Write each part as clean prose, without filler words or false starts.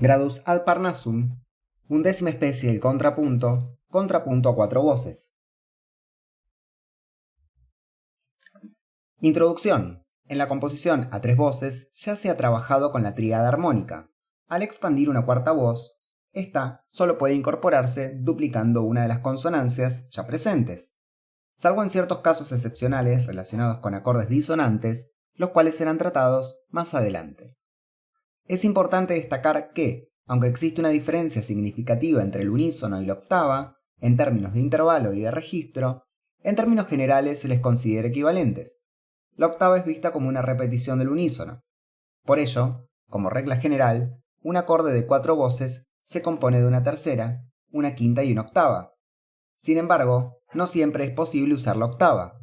Gradus ad Parnassum, 11ª especie del contrapunto, contrapunto a 4 voces. Introducción. En la composición a 3 voces ya se ha trabajado con la tríada armónica. Al expandir una cuarta voz, esta solo puede incorporarse duplicando una de las consonancias ya presentes, salvo en ciertos casos excepcionales relacionados con acordes disonantes, los cuales serán tratados más adelante. Es importante destacar que, aunque existe una diferencia significativa entre el unísono y la octava, en términos de intervalo y de registro, en términos generales se les considera equivalentes. La octava es vista como una repetición del unísono. Por ello, como regla general, un acorde de 4 voces se compone de una tercera, una quinta y una octava. Sin embargo, no siempre es posible usar la octava,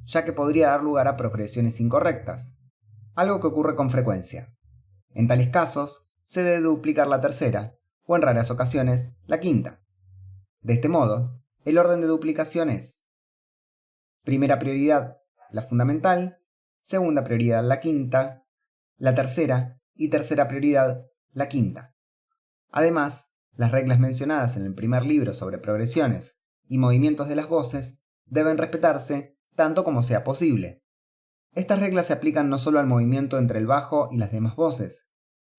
ya que podría dar lugar a progresiones incorrectas, algo que ocurre con frecuencia. En tales casos, se debe duplicar la tercera, o en raras ocasiones, la quinta. De este modo, el orden de duplicación es: primera prioridad, la fundamental; segunda prioridad, la quinta; la tercera y tercera prioridad, la quinta. Además, las reglas mencionadas en el primer libro sobre progresiones y movimientos de las voces deben respetarse tanto como sea posible. Estas reglas se aplican no solo al movimiento entre el bajo y las demás voces,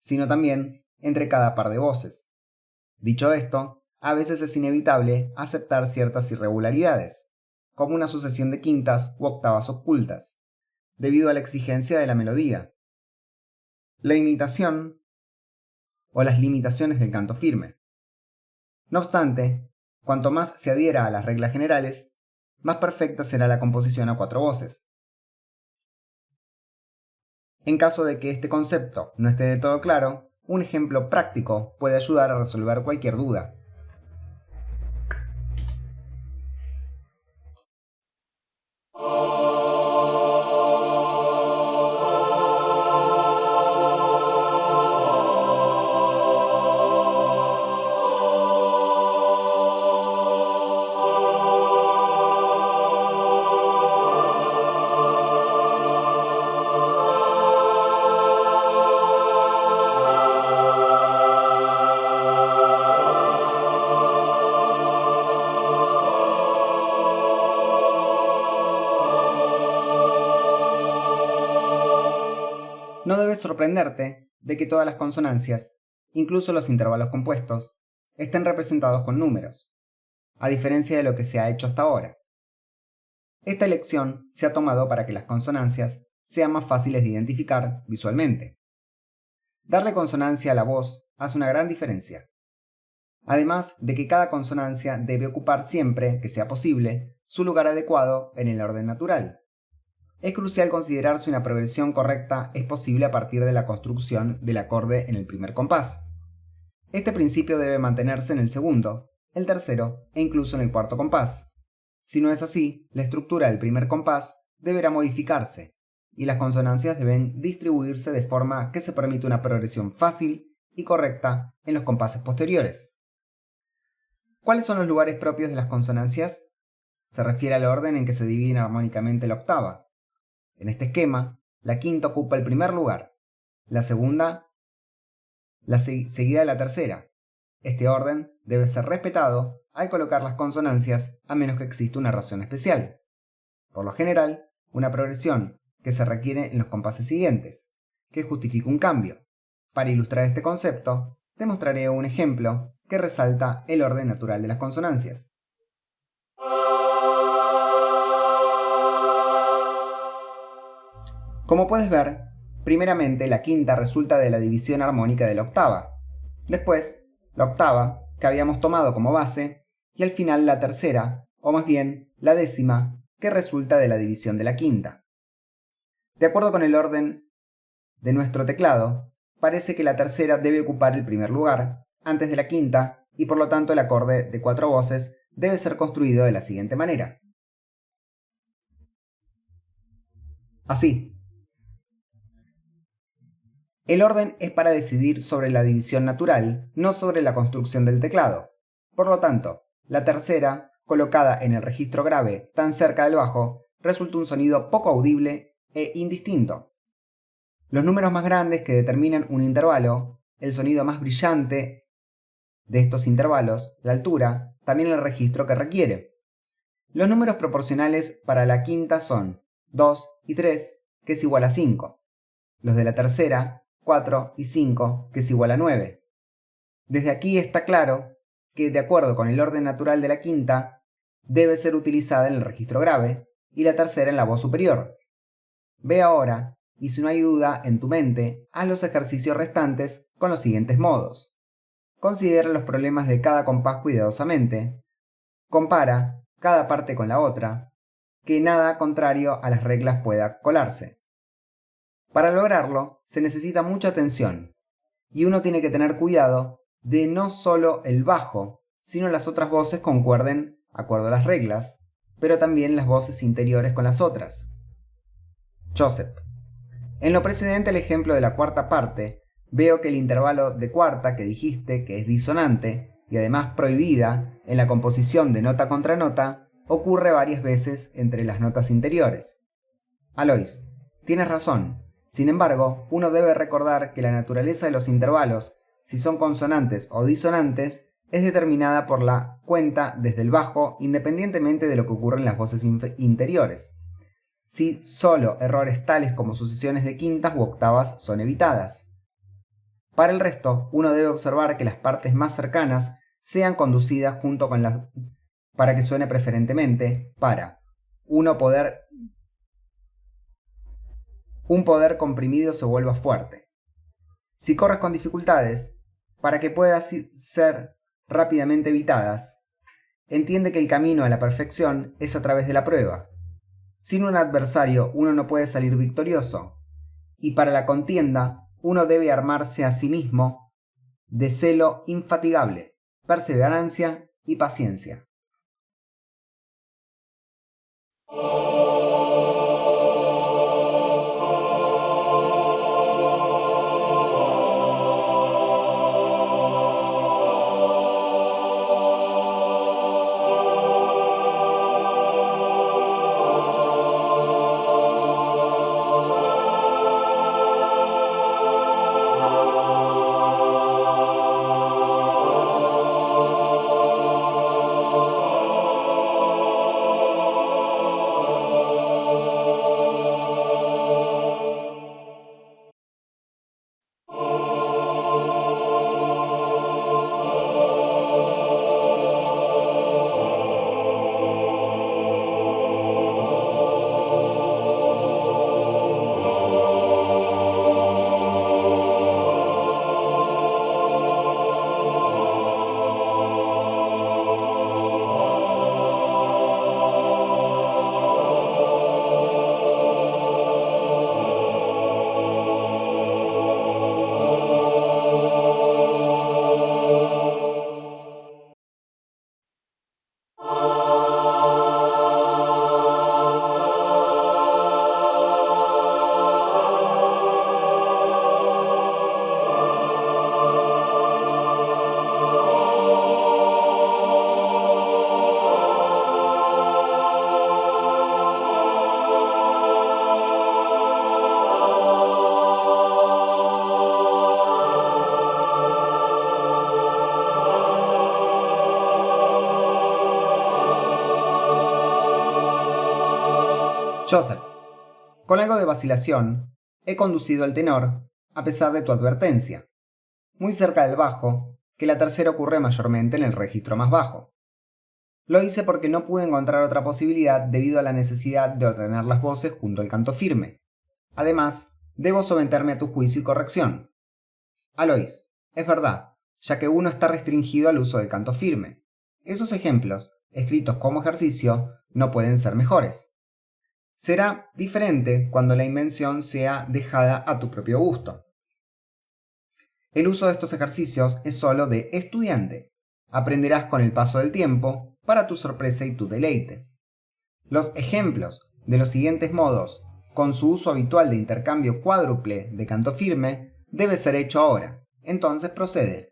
sino también entre cada par de voces. Dicho esto, a veces es inevitable aceptar ciertas irregularidades, como una sucesión de quintas u octavas ocultas, debido a la exigencia de la melodía, la imitación o las limitaciones del canto firme. No obstante, cuanto más se adhiera a las reglas generales, más perfecta será la composición a 4 voces. En caso de que este concepto no esté de todo claro, un ejemplo práctico puede ayudar a resolver cualquier duda. No debes sorprenderte de que todas las consonancias, incluso los intervalos compuestos, estén representados con números, a diferencia de lo que se ha hecho hasta ahora. Esta elección se ha tomado para que las consonancias sean más fáciles de identificar visualmente. Darle consonancia a la voz hace una gran diferencia, además de que cada consonancia debe ocupar siempre, que sea posible, su lugar adecuado en el orden natural. Es crucial considerar si una progresión correcta es posible a partir de la construcción del acorde en el primer compás. Este principio debe mantenerse en el segundo, el tercero e incluso en el cuarto compás. Si no es así, la estructura del primer compás deberá modificarse, y las consonancias deben distribuirse de forma que se permita una progresión fácil y correcta en los compases posteriores. ¿Cuáles son los lugares propios de las consonancias? Se refiere al orden en que se divide armónicamente la octava. En este esquema, la quinta ocupa el primer lugar, la segunda seguida de la tercera. Este orden debe ser respetado al colocar las consonancias a menos que exista una razón especial. Por lo general, una progresión que se requiere en los compases siguientes, que justifica un cambio. Para ilustrar este concepto, te mostraré un ejemplo que resalta el orden natural de las consonancias. Como puedes ver, primeramente la quinta resulta de la división armónica de la octava, después la octava, que habíamos tomado como base, y al final la tercera, o más bien la décima, que resulta de la división de la quinta. De acuerdo con el orden de nuestro teclado, parece que la tercera debe ocupar el primer lugar, antes de la quinta, y por lo tanto el acorde de 4 voces debe ser construido de la siguiente manera. Así. El orden es para decidir sobre la división natural, no sobre la construcción del teclado. Por lo tanto, la tercera, colocada en el registro grave tan cerca del bajo, resulta un sonido poco audible e indistinto. Los números más grandes que determinan un intervalo el sonido más brillante de estos intervalos, la altura, también el registro que requiere. Los números proporcionales para la quinta son 2 y 3, que es igual a 5. Los de la tercera, 4 y 5, que es igual a 9. Desde aquí está claro que, de acuerdo con el orden natural de la quinta, debe ser utilizada en el registro grave y la tercera en la voz superior. Ve ahora, y si no hay duda en tu mente, haz los ejercicios restantes con los siguientes modos. Considera los problemas de cada compás cuidadosamente. Compara cada parte con la otra. Que nada contrario a las reglas pueda colarse. Para lograrlo, se necesita mucha atención, y uno tiene que tener cuidado de no solo el bajo, sino las otras voces concuerden acuerdo a las reglas, pero también las voces interiores con las otras. Joseph. En lo precedente, el ejemplo de la cuarta parte, veo que el intervalo de cuarta que dijiste que es disonante y además prohibida en la composición de nota contra nota, ocurre varias veces entre las notas interiores. Alois, tienes razón. Sin embargo, uno debe recordar que la naturaleza de los intervalos, si son consonantes o disonantes, es determinada por la cuenta desde el bajo independientemente de lo que ocurre en las voces interiores. Si solo errores tales como sucesiones de quintas u octavas son evitadas. Para el resto, uno debe observar que las partes más cercanas sean conducidas junto con las para que suene preferentemente para un poder comprimido se vuelva fuerte. Si corres con dificultades, para que puedan ser rápidamente evitadas, entiende que el camino a la perfección es a través de la prueba. Sin un adversario uno no puede salir victorioso, y para la contienda uno debe armarse a sí mismo de celo infatigable, perseverancia y paciencia. Joseph, con algo de vacilación, he conducido al tenor, a pesar de tu advertencia, muy cerca del bajo, que la tercera ocurre mayormente en el registro más bajo. Lo hice porque no pude encontrar otra posibilidad debido a la necesidad de ordenar las voces junto al canto firme. Además, debo someterme a tu juicio y corrección. Alois, es verdad, ya que uno está restringido al uso del canto firme. Esos ejemplos, escritos como ejercicio, no pueden ser mejores. Será diferente cuando la invención sea dejada a tu propio gusto. El uso de estos ejercicios es solo de estudiante. Aprenderás con el paso del tiempo, para tu sorpresa y tu deleite. Los ejemplos de los siguientes modos, con su uso habitual de intercambio cuádruple de canto firme, debe ser hecho ahora. Entonces procede.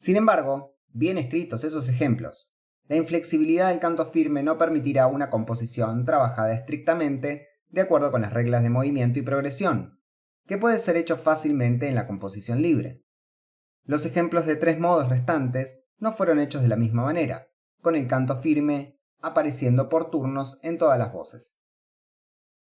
Sin embargo, bien escritos esos ejemplos, la inflexibilidad del canto firme no permitirá una composición trabajada estrictamente de acuerdo con las reglas de movimiento y progresión, que puede ser hecho fácilmente en la composición libre. Los ejemplos de 3 modos restantes no fueron hechos de la misma manera, con el canto firme apareciendo por turnos en todas las voces.